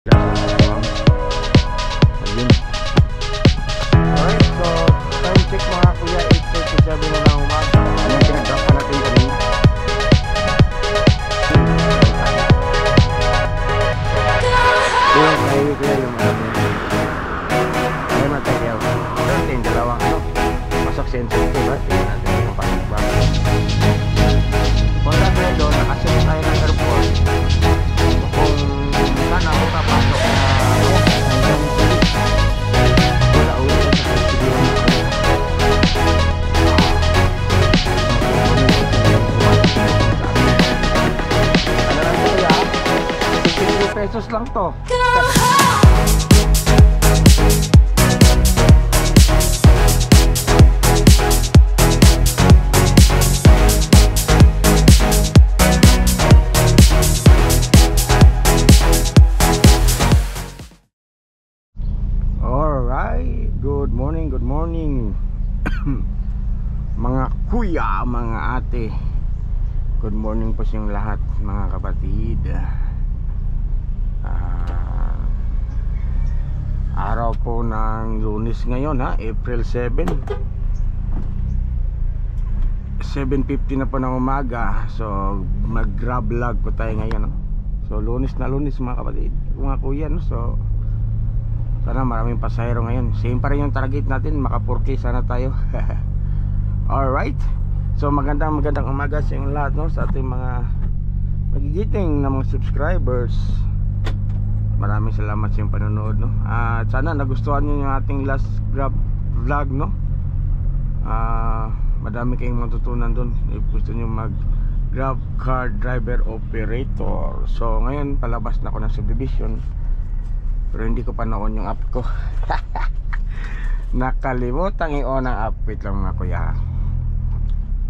Ayun. Alright, so time check mga kuya, 8:37 na ng umaga. Anong pinag-drop pa natin kanina? Yung highway kuya, yung ay material. Pero yung dalawang pasok sensitive, diba? Tingnan natin yung pasok ba. Kung natin na doon, nakaset tayo ng airport. Kung saan ako papasok na wala ulit sa studio ano lang ito ya 50 pesos lang to. Good morning mga kuya, mga ate. Good morning po sa inyong lahat mga kapatid. Araw po ng Lunes ngayon ha, April 7, 7:50 na po ng umaga. So mag grab vlog po tayo ngayon no? So Lunes na Lunes mga kapatid, mga kuya no? So sana maraming pasahero ngayon. Same pa rin yung target natin, maka 4K sana tayo. Alright, so magandang umaga sa inyong lahat no? Sa ating mga magigiting na mga subscribers. Maraming salamat sa inyong panonood no? At sana nagustuhan nyo yung ating last grab vlog no? Madami kayong matutunan dun if gusto nyo mag grab car driver operator. So ngayon palabas na ako ng subdivision, pero hindi ko pa na-on yung app ko. Nakalimutan i-on ang app. Wait lang mga kuya,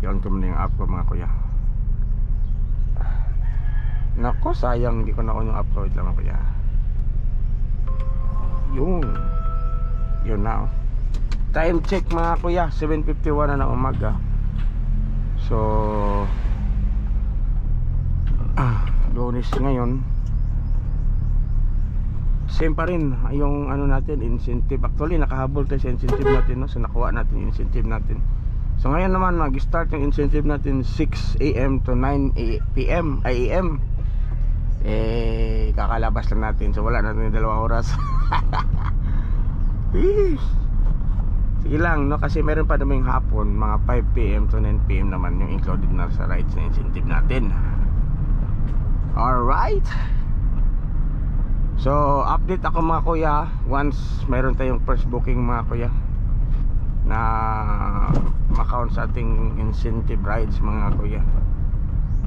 i-on ko muna yung app ko mga kuya. Nako sayang hindi ko na-on yung app ko. Wait lang mga kuya. Yun na time check mga kuya, 7:51 na ng umaga. So Lunes ngayon. Same pa rin yung ano natin, incentive. Actually nakahabol tayo sa incentive natin no? So nakuha natin yung incentive natin. So ngayon naman mag-start yung incentive natin 6 AM to 9 PM AM. Kakalabas lang natin. So wala natin yung 2 oras. Sige lang no? Kasi meron pa naman yung hapon, mga 5 PM to 9 PM naman yung included na sa rides na incentive natin. Alright, so update ako mga kuya once mayroon tayong first booking mga kuya na ma-count sa ating incentive rides mga kuya.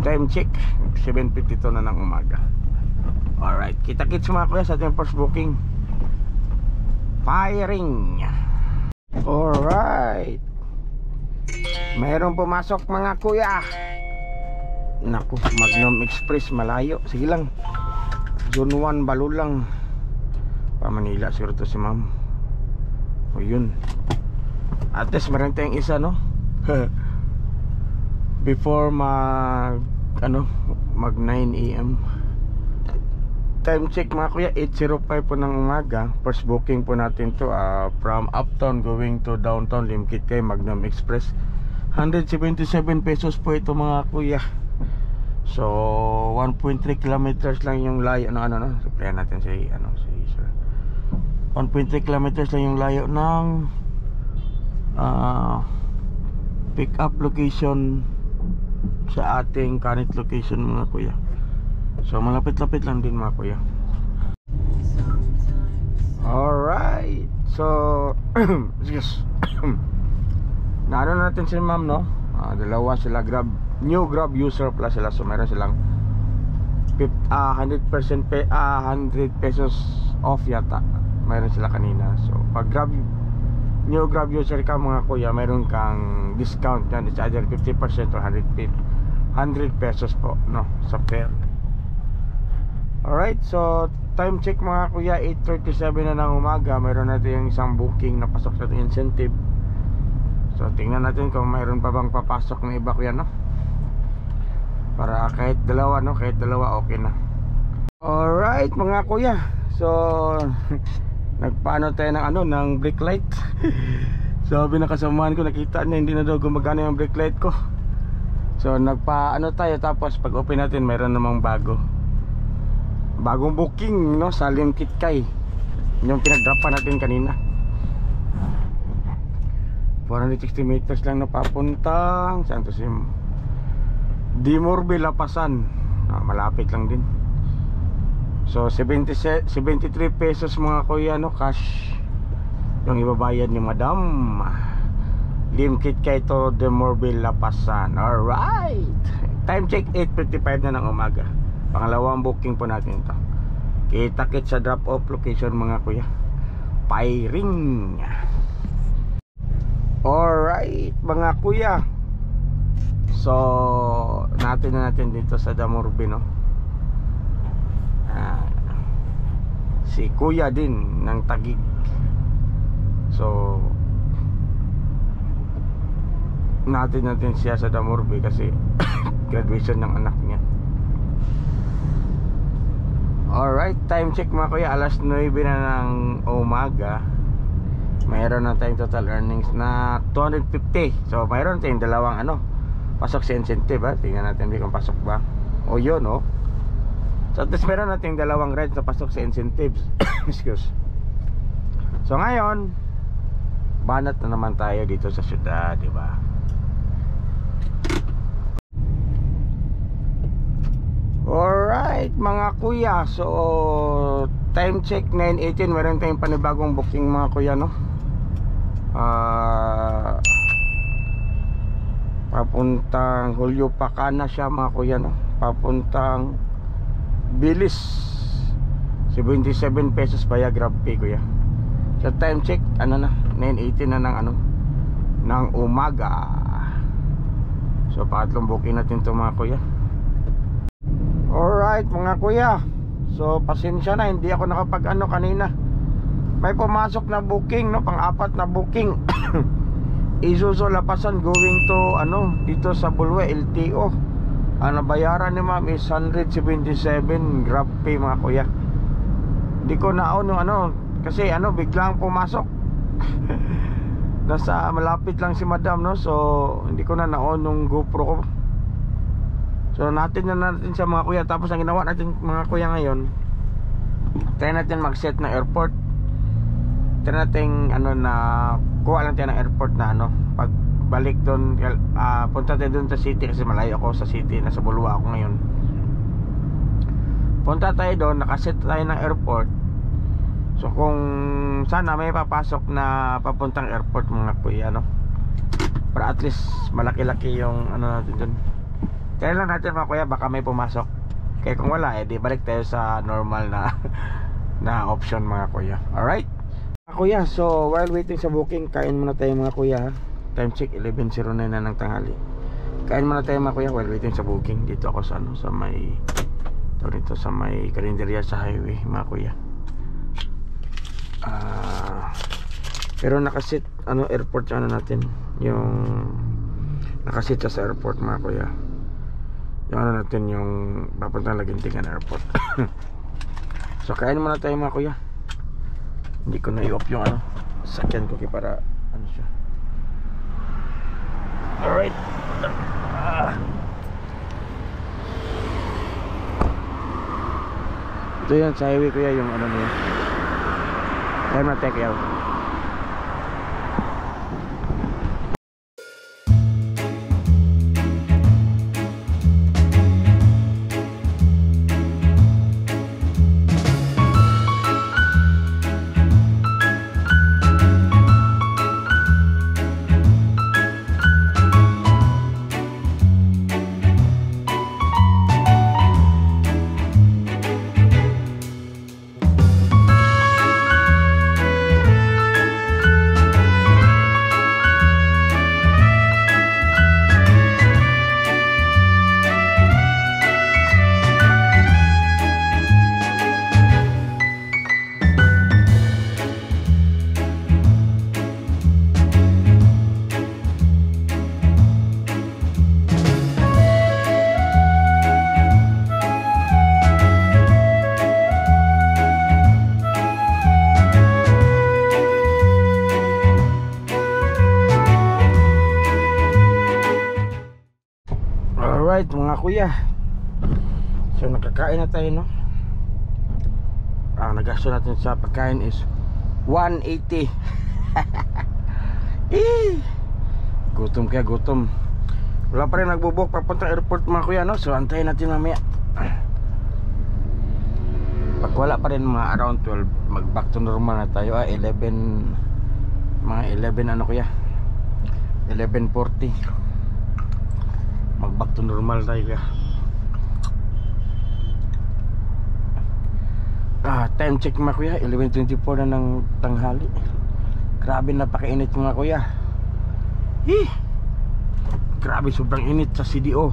Time check 7:52 na ng umaga. Alright, kita-kits mga kuya sa ating first booking. Firing. Alright, mayroong pumasok mga kuya. Naku, Magnum Express malayo. Sige lang, Zone 1 Balulang pa Manila siguro to si ma'am. O yun, at least meron tayong isa no. Before mag 9 AM. Time check mga kuya, 8:05 po ng umaga. First booking po natin to from uptown going to downtown Limkit kay Magnum Express. 177 pesos po ito mga kuya. So 1.3 kilometers lang yung layo no? Supplyan natin si sir. 1.3 kilometers lang yung layo ng pick up location sa ating current location mga kuya. So malapit-lapit lang din mga kuya. Alright, so naano natin si ma'am no? Dalawa sila new grab user plus sila. So meron silang 100% 100 pesos off yata meron sila kanina. So pag new grab user ka mga kuya, meron kang discount yan. It's either 50% or 100 pesos po no, sa fare. Alright, so time check mga kuya, 8:37 na ng umaga. Meron natin yung isang booking na pasok sa ating incentive. So tingnan natin kung mayroon pa bang papasok na iba kuya no, para kahit dalawa no, kahit dalawa okay na. Alright mga kuya, So nagpaano tayo ng ng brake light. Sabi na kasamahan ko, nakita niya hindi na daw gumagana yung brake light ko. So nagpaano tayo, tapos pag open natin mayroon namang bagong booking, no, sa Lim Kitkay, yung pinagdrapan natin kanina. 460 meters lang na papuntang saan to, Dimorbe, Lapasan. Malapit lang din. So 73 pesos mga kuya, no, cash yung ibabayad ni Madam. Lim Kitkay to Dimorbe, Lapasan. Alright, time check 8:55 na ng umaga. Pangalawang booking po natin ito. Kita-kit sa drop off location mga kuya, Pairing. Alright mga kuya, so natin dito sa Dimorbe, no. Si kuya din ng Taguig. So natin siya sa Dimorbe kasi graduation ng anak niya. Alright, time check mga kuya, alas 9 na ng umaga. Mayroon na tayong total earnings na 250. So mayroon tayong dalawang pasok sa incentive, ha? Tingnan natin kung pasok ba. O yun, oh. So at least meron natin dalawang rides na pasok sa incentives. Excuse. So ngayon, banat na naman tayo dito sa syudad, di ba? Alright mga kuya, so time check 9:18. Meron tayong panibagong booking mga kuya, no. Papuntang Julio Pacana siya mga kuya, no. Papuntang Bilis, 77 pesos via Grab Pay kuya. So time check 9:18 na ng umaga. So pangatlong booking natin to mga kuya. Alright mga kuya, so pasensya na, hindi ako nakapag kanina. May pumasok na booking, no, pang-apat na booking. Isuzu Lapasan going to dito sa Bulwe LTO. Ang nabayaran ni ma'am is 177 Grab Pay mga kuya. Hindi ko naon kasi biglang pumasok. Nasa malapit lang si madam, no, so hindi ko na naon nung GoPro ko. So natin siya mga kuya. Tapos ang ginawa natin mga kuya ngayon, try natin mag-set ng airport. Try natin kuha lang tayo ng airport na pagbalik doon, punta tayo doon sa city kasi malayo ako sa city, nasa Bulwa ako ngayon. Punta tayo doon, nakaset tayo ng airport. So kung sana may papasok na papuntang airport mga kuya, no, para at least malaki-laki yung natin doon. Kaya lang natin mga kuya, baka may pumasok. Kaya kung wala, di balik tayo sa normal na option mga kuya. Alright mga kuya, so while waiting sa booking, kain muna tayo mga kuya, ha? Time check 11:09 na ng tanghali. Kain muna tayo mga kuya while waiting sa booking. Dito ako sa may sa may karinderya sa highway mga kuya. Pero nakasit airport natin, yung nakasit sa airport mga kuya. Yung natin yung papuntang Lagintingan Airport. So kain muna tayo mga kuya. Hindi ko na i-off yung sakyan ko para siya. Alright. Ito yan sa highway kuya, yung niya. Kaya na-take out. mga kuya. So nakakain na tayo, no? Ang nagasto natin sa pagkain is 180. Gutom kaya gutom. Wala pa rin nagbubuk papunta airport mga kuya, no? So antayin natin mamaya. Pag wala pa rin mga around 12, mag back to normal na tayo. 11, mga 11 ano kuya, 11:40. Mag back to normal tayo kuya. Time check mga kuya, 11:24 na ng tanghali. Grabe, napakainit mga kuya. Grabe, sobrang init sa CDO.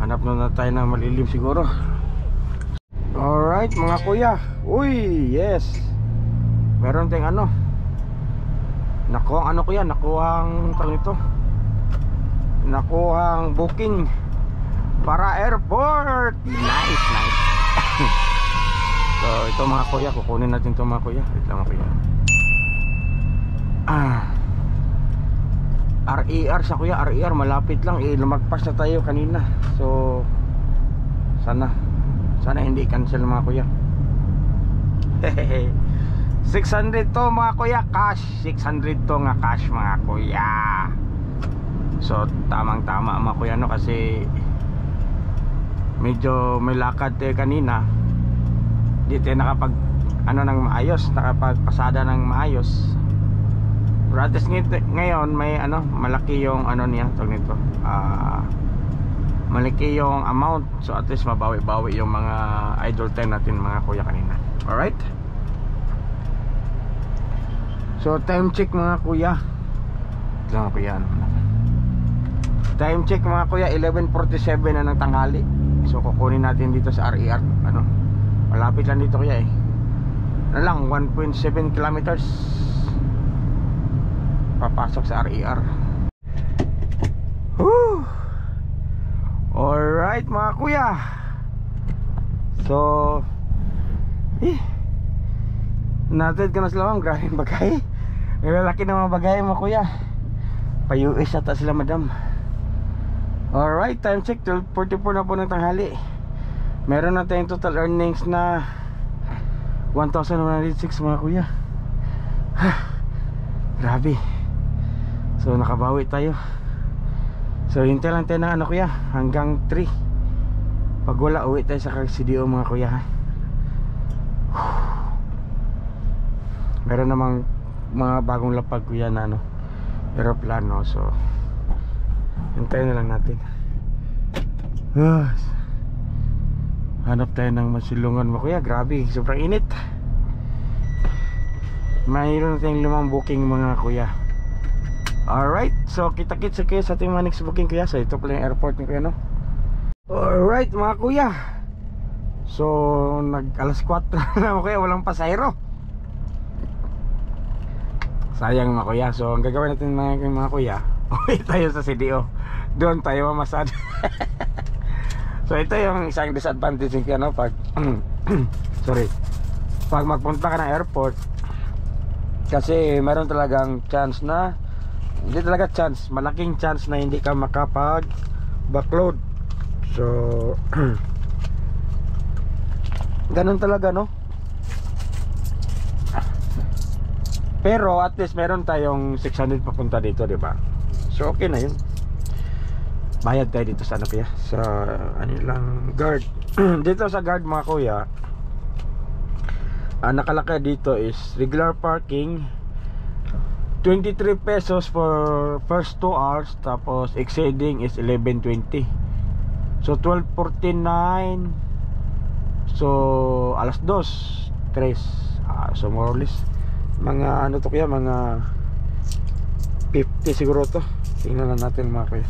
Hanap na tayo ng malilim siguro. Alright mga kuya. Uy, yes. Meron tayong ano, nakuha ano kuya, nakuhang tawag nito, nakuhang booking para airport. Nice, nice. So ito mga kuya, kukunin natin ito mga kuya. Wait lang mga kuya. RER sa kuya, RER malapit lang. Lumagpas na tayo kanina. So sana hindi cancel mga kuya. 600 to mga kuya, cash. 600 to nga cash mga kuya. So tamang tama mga kuya, no? Kasi medyo may lakad tayo kanina. Di tayo nakapag ano ng maayos, nakapagpasada ng maayos. Pero at least ngayon may ano, malaki yung ano niya, tawag nito, malaki yung amount. So at least mabawi-bawi yung mga idle time natin mga kuya kanina. Alright, so time check mga kuya. Ito mga kuya, ano, time check mga kuya, 11:47 na ng tanghali. So kukunin natin dito sa RER. Ano, malapit lang dito kuya ano lang, 1.7 kilometers papasok sa RER. Alright mga kuya. So natin ka na sila ma'am. Grabe yung bagay. May lalaki na mga bagay mga kuya. Pa-US ata sila madam. Alright, time check 12:44 na po ng tanghali. Meron na tayong total earnings na 1,106 mga kuya. Grabe. So nakabawi tayo. So hintay lang tayo ng ano kuya, hanggang 3. Pag wala, uwi tayo sa CDO mga kuya. Meron namang mga bagong lapag kuya na ano, aeroplano. So hintayin na lang natin. Hanap tayo ng masilungan mga kuya. Grabe, sobrang init. Mayroon na tayong 5 booking mga kuya. Alright, so kita-kits kayo sa ating mga next booking kuya. So ito pala yung airport ni kuya, no? Alright mga kuya. So nag alas 4 na kuya, walang pasahero. Sayang mga kuya. So ang gagawin natin mga kuya, uwi tayo sa CDO. Doon tayo mamasad. So ito yung isang disadvantage kuya, no? Pag sorry, pag magpunta ka ng airport, kasi meron talagang chance na, hindi talaga chance, malaking chance na hindi ka makapag backload. So ganun talaga, no? Pero at least meron tayong 600 papunta dito, di ba? So okay na yun. Bayad tayo dito sa ano kuya, sa ano lang, guard. Dito sa guard mga kuya, nakalakay dito is regular parking 23 pesos for first 2 hours, tapos exceeding is 11.20. So 12.49. So alas 2, 3. So more or less mga ano to kuya, mga 50 siguro to. Tingnan na natin mga kuya.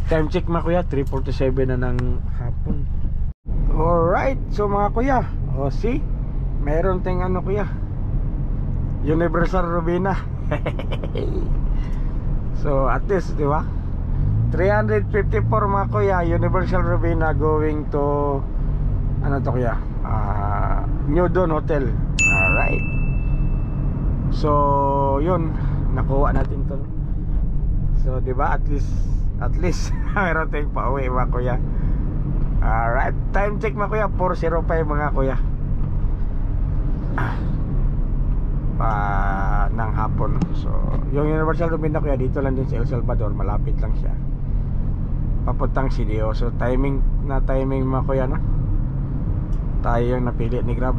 Time check mga kuya, 3:47 na ng hapon. Alright, so mga kuya, see, meron tayong ano kuya, Universal Robina. So at least, di ba, 354 mga kuya, Universal Robina going to ano to kuya, New Dawn Hotel. Alright, so yun, nakuha natin to. So di ba at least meron tayong pauwi mga kuya. Alright, time check mga kuya 4:05 mga kuya. Ng hapon. So yung Universal Romina kuya dito lang din sa El Salvador, malapit lang siya papuntang CDO. So timing mga kuya no, tayo yung napili ni Grab.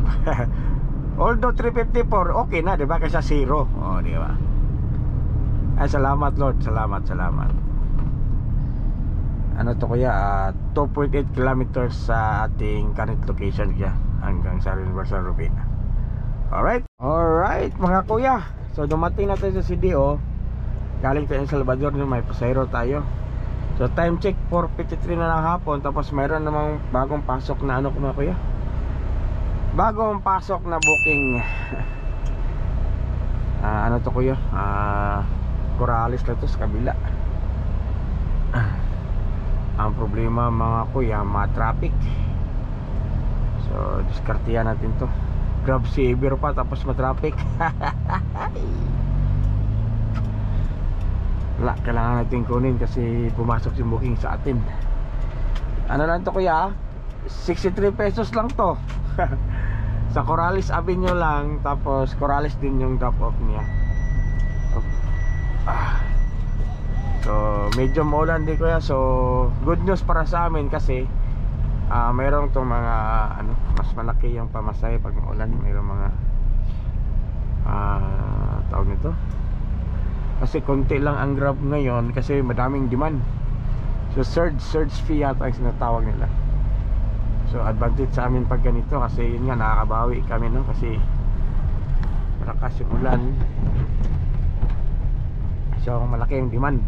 Although 354 okay na diba kaysa 0. Oh diba. Ay salamat Lord, salamat. Ano to kuya, 2.8 kilometers sa ating current location kaya hanggang sa Universal Romina. Alright mga kuya, so dumating na tayo sa CDO. Galing tayo sa El Salvador, may pasahero tayo. So time check 4:53 na ng hapon. Tapos mayroon namang bagong pasok na ano mga kuya, bagong pasok na booking. Ano to kuya, Corrales lang to sa kabila. Ang problema mga kuya, traffic. So diskartihan natin to. Grab saver pa tapos traffic. Wala, kailangan natin kunin kasi pumasok yung booking sa atin. Ano lang to kuya, 63 pesos lang to. Sa Corrales Avenue lang. Tapos Corrales din yung drop off niya. So medyo maulan din kuya. So good news para sa amin kasi mayroong tong mga mas malaki yung pamasahe pag maulan. Mayroong mga tawag nito, kasi konti lang ang Grab ngayon kasi madaming demand. So surge fee yata ang sinatawag nila. So advantage sa amin pag ganito kasi yun nga, nakakabawi kami no, kasi malakas yung ulan. So malaki yung demand.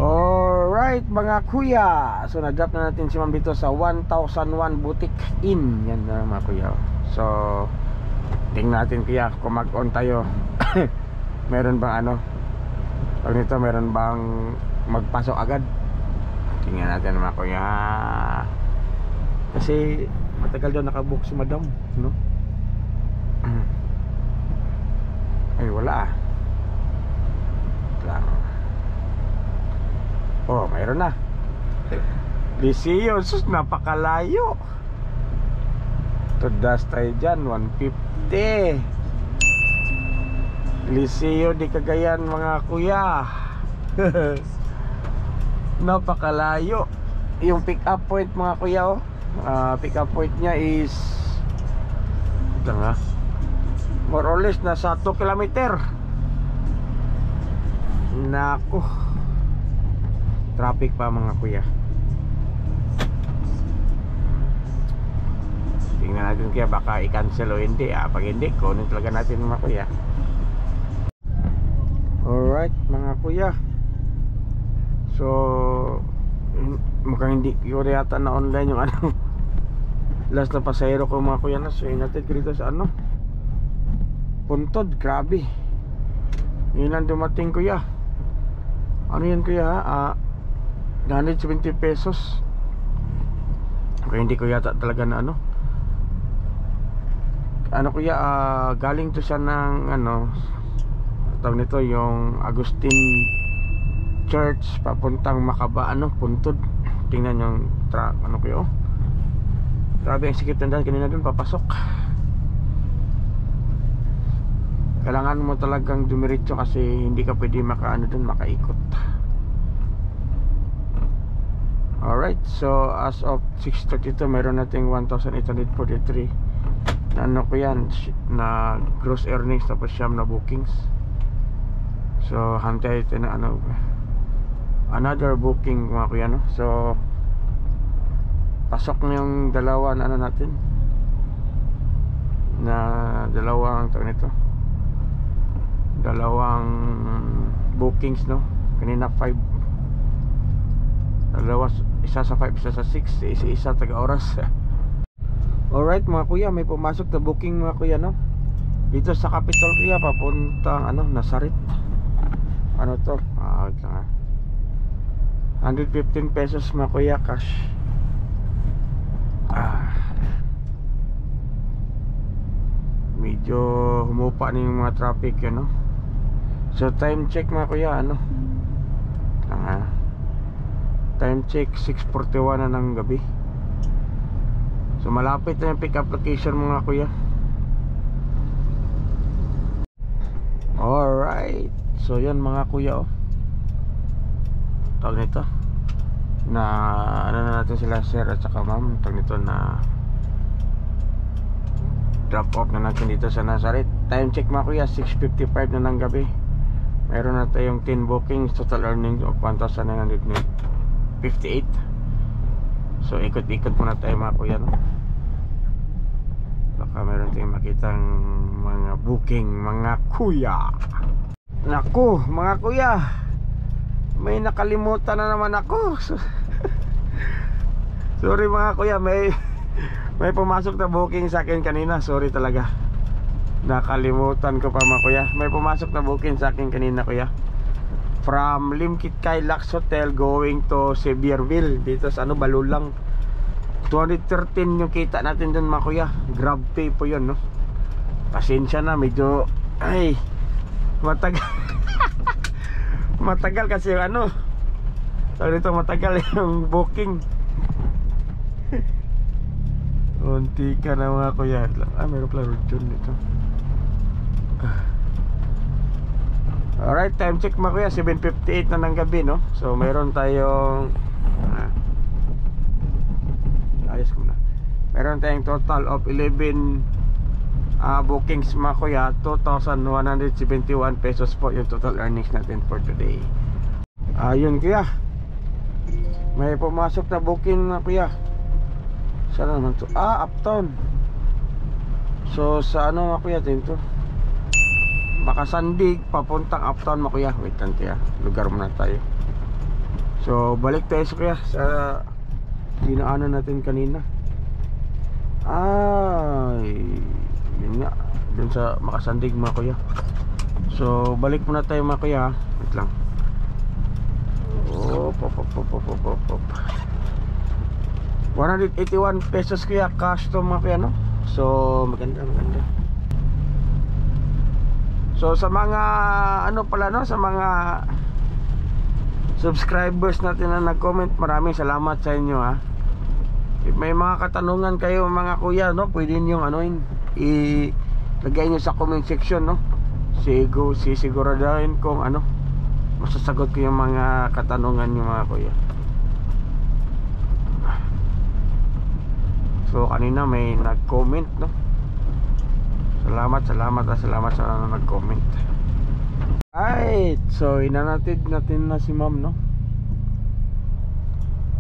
Alright mga kuya, so na-drop na natin si Ma'am dito sa 1001 Boutique Inn. Yan na mga kuya. So tingnan natin kuya kung mag-on tayo. Meron bang pag nito, meron bang magpasok agad? Tingnan natin mga kuya, kasi matagal daw nakabook si madam no? Ay wala lang. Oh mayroon na. Liceo, sus napakalayo. Tudas tayo dyan, 150. Liceo di Cagayan mga kuya. Napakalayo. Yung pick up point mga kuya pick up point nya is more or less nasa 2 kilometer. Nako, traffic pa mga kuya. Tingnan natin kaya baka i-cancel o hindi. Pag hindi, kunin talaga natin mga kuya. Alright mga kuya, so mukhang hindi ko yata na online yung last na pasahero ko mga kuya na. So natin dito sa Puntod. Grabe, yun lang dumating kuya. Ano yan kuya, 170 pesos. Okay, hindi ko yata talaga na kuya, galing to siya ng tawag nito, yung Agustin Church papuntang Macaba, Puntod. Tingnan yung kuya, grabe ang sikip ng daan kanina dun papasok. Kailangan mo talagang dumiretso kasi hindi ka pwede makaikot. Alright, so as of 6:32 meron nating 1,843 na ko yan na gross earnings tapos siyam na bookings. So hantay ito na another booking mga kuya no. So pasok na yung dalawa na natin na dalawang nito, dalawang bookings no. Kanina 5, dalawa, isa sa 5, isa sa 6, isa taga oras. Alright mga kuya, may pumasok na booking mga kuya no, dito sa Capitol kuya papuntang Nazaret. Ano to? Wait lang 115 pesos mga kuya cash. Medyo humupa na yung mga traffic yun no. So time check mga kuya Time check 6:41 na ng gabi. So malapit na yung pick up location mga kuya. Alright. So yan mga kuya, tawag nito na ano na natin sila sir at saka ma'am, tawag nito na drop off na natin dito sa Nazareth. Time check mga kuya 6:55 na ng gabi. Meron na tayong 10 bookings, total earnings of 1,958. So ikot-ikot muna tayo mga kuya, no? Baka meron tayong makitang mga booking mga kuya. Naku mga kuya, may nakalimutan na naman ako. Sorry mga kuya, may pumasok na booking sa akin kanina. Sorry talaga, nakalimutan ko pa mga kuya. May pumasok na booking sa akin kanina kuya, from Limkit Kylax Hotel going to Sevierville dito sa Balulang. 213 yung kita natin dun mga kuya. Grab pay po yun, no? Pasensya na, medyo ay matagal. Matagal kasi yung dito matagal yung booking. Unti ka na mga kuya. Meron pala Rodjon dito. Alright, time check mga kuya 7:58 na ng gabi, no? So meron tayong ayos ko na. Meron tayong total of 11 bookings mga kuya. 2,171 pesos po yung total earnings natin for today. Ayun kuya, may pumasok na booking mga kuya. Saan naman to? Uptown. So sa mga kuya dito, Makasandig papuntang Uptown mga kuya. Wait lang kuya, lugar muna tayo. So balik tayo sa kuya sa dinaanan natin kanina. Yun nga, dun sa Makasandig mga kuya. So balik muna tayo mga kuya. Wait lang. Pop. 181 pesos kuya cash to mga kuya, no? So maganda. So sa mga sa mga subscribers natin na nag-comment, maraming salamat sa inyo ha. If may mga katanungan kayo mga kuya, no, pwede niyo ilagay niyo sa comment section, no. Sisiguraduhin kung masasagot ko yung mga katanungan niyo mga kuya. So kanina may nag-comment, no. Salamat sa nag-comment. Right, so inanatid natin na si ma'am, no,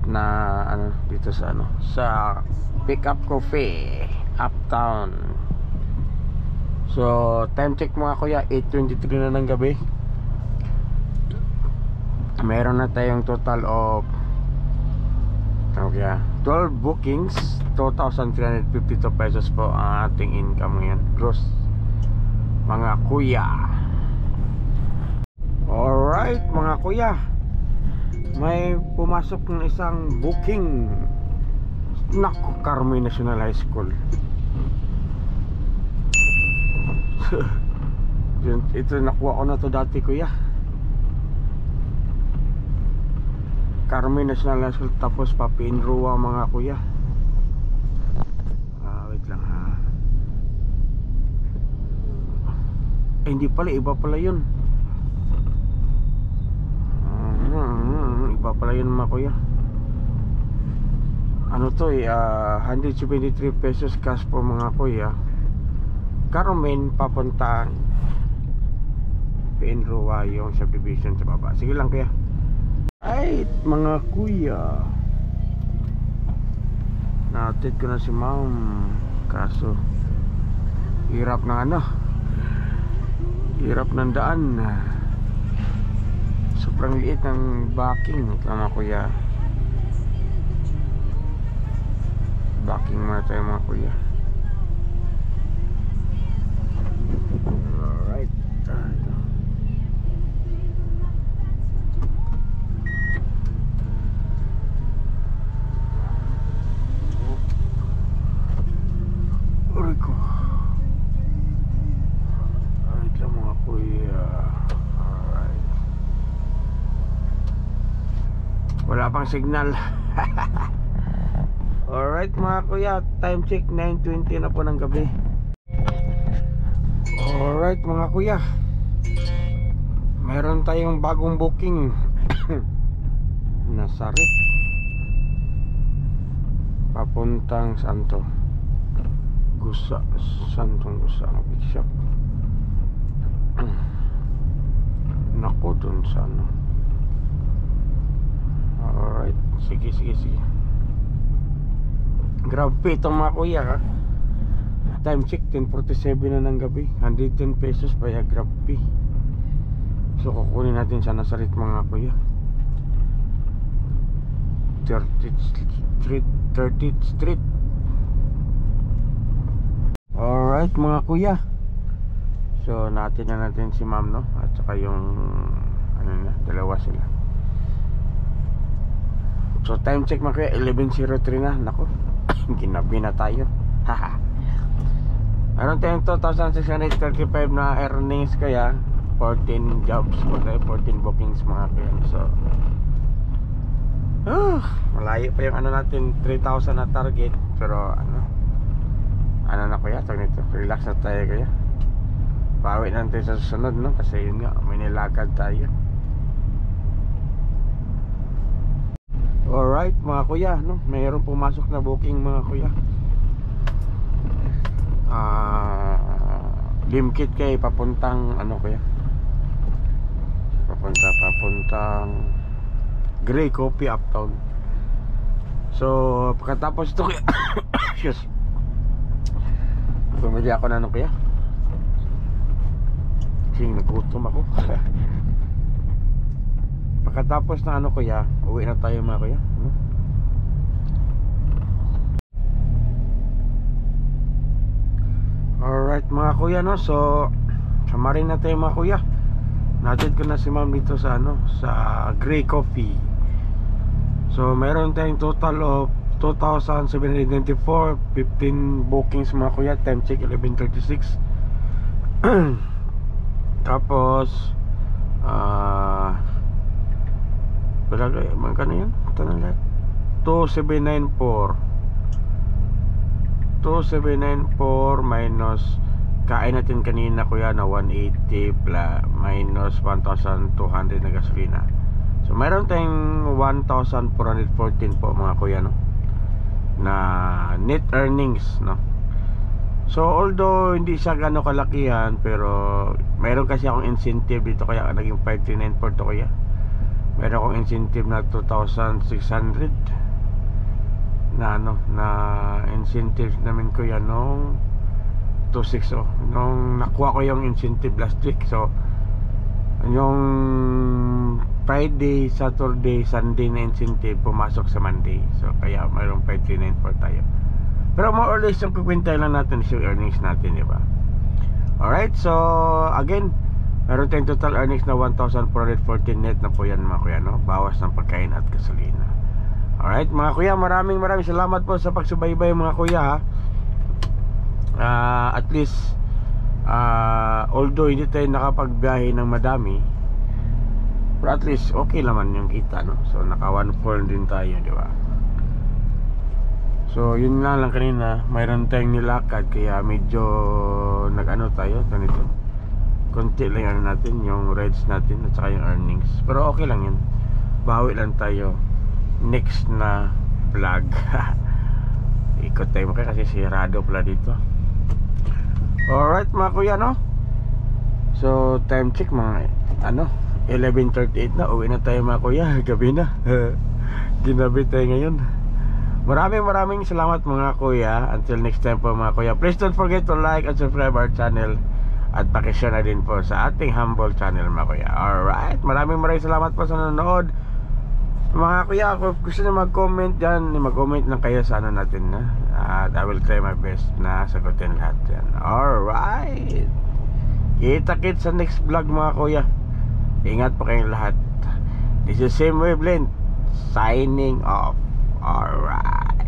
na dito sa sa Pick Up Cafe Uptown. So time check mga kuya 8:23 na ng gabi. Meron na tayong total of 12 bookings, 2,352 pesos po ang ating income ngayon gross mga kuya. Alright mga kuya, may pumasok ng isang booking. Naku, Carmen National High School. Ito nakuha ko na to dati kuya, Carmen National High School, tapos Papinrua mga kuya. Wait lang ha. Hindi pala, iba pala yun. Iba pala yun mga kuya. To 173 pesos cash po mga kuya. Carmen papuntang Papinrua yung subdivision sa baba. Sige lang kuya. Ay mga kuya, natid ko na si ma'am, kaso hirap ng hirap ng daan. Sobrang liit ng backing mga kuya. Backing muna tayo mga kuya. Alright. Rico. Alright lang mga kuya. Alright. wala pang signal. Alright mga kuya, time check 9:20 na po ng gabi. Alright mga kuya, meron tayong bagong booking. Nasarit papuntang Santo Gusa, Santong Gusa ang big shop. Nako dun sa ano. Alright, sige. Grabe itong mga kuya ha. Time check 10:47 na ng gabi. 110 pesos via Grabpay. So kukunin natin sa Nasarit mga kuya. 30th Street. Alright mga kuya, so natin si ma'am no, at saka yung ano na, dalawa sila. So time check mga kuya 11:03 na. Nako, ginabi na tayo. Haha. Meron tayong 2,635 na earnings, kaya 14 jobs po tayo, 14 bookings mga kuya. So malayo pa yung ano natin, 3,000 na target. Pero ano na kuya, tawag nito, relax na tayo kuya. Bawi natin sa susunod no, kasi yun nga, may nilakad tayo. Alright mga kuya no, mayroon pumasok na booking mga kuya. Limkit kay papuntang ano kuya, papuntang Grey Coffee Uptown. So pagkatapos ito kuya yes, bumili ako na ano kuya, kasi nagutom ako. Pagkatapos na ano kuya, uwi na tayo mga kuya no? Alright mga kuya no, so samarin na tayo mga kuya. Natid ko na si ma'am dito sa ano, sa Grey Coffee. So meron tayong total of 2,794, 15 bookings mga kuya. Time check 11:36. Tapos balagay, magkano yan? Tanong lahat 2,794 minus kain natin kanina kuya na 180 plus minus 1,200 na gasolina. So mayroon tayong 1,414 po mga kuya no, na net earnings no. So although hindi siya gano'ng kalakihan, pero mayroon kasi akong incentive dito kaya naging 5,394 to kuya. Meron akong incentive na 2,600 na ano, na incentive namin kuya nung 2,600 nung nakuha ko yung incentive last week. So yung Friday, Saturday, Sunday na incentive pumasok sa Monday. So kaya mayroong 5,394 tayo. Pero more or less yung kukwintay lang natin yung earnings natin, di ba? Alright, so again, meron tayong total earnings na 1,414 net na po yan mga kuya no? Bawas ng pagkain at gasolina. Alright mga kuya, maraming salamat po sa pagsubaybay mga kuya ha. At least although hindi tayo nakapagbiyahe ng madami, pero at least okay naman yung kita no? So naka 1,400 din tayo, di ba? So yun lang kanina, mayroon tayong nilakad kaya medyo nag-ano tayo ganito, konti lang ano natin, yung rides natin at saka yung earnings. Pero okay lang yun, bawi lang tayo next na vlog. Ikot tayo mga kasi sirado pala dito. Alright mga kuya no, so time check mga 11:38 na, uwi na tayo mga kuya. Gabi na. Ginabi tayo ngayon. Maraming salamat mga kuya. Until next time po mga kuya, please don't forget to like and subscribe our channel, at pakishare na din po sa ating humble channel mga kuya. Alright, maraming salamat po sa nanonood mga kuya. Kung gusto nyo mag-comment dyan, mag-comment lang kayo sa ano natin na, at I will try my best na sagutin lahat yan. Alright, kita-kits sa next vlog mga kuya. Ingat po kayong lahat. This is Same Wavelength signing off. Alright.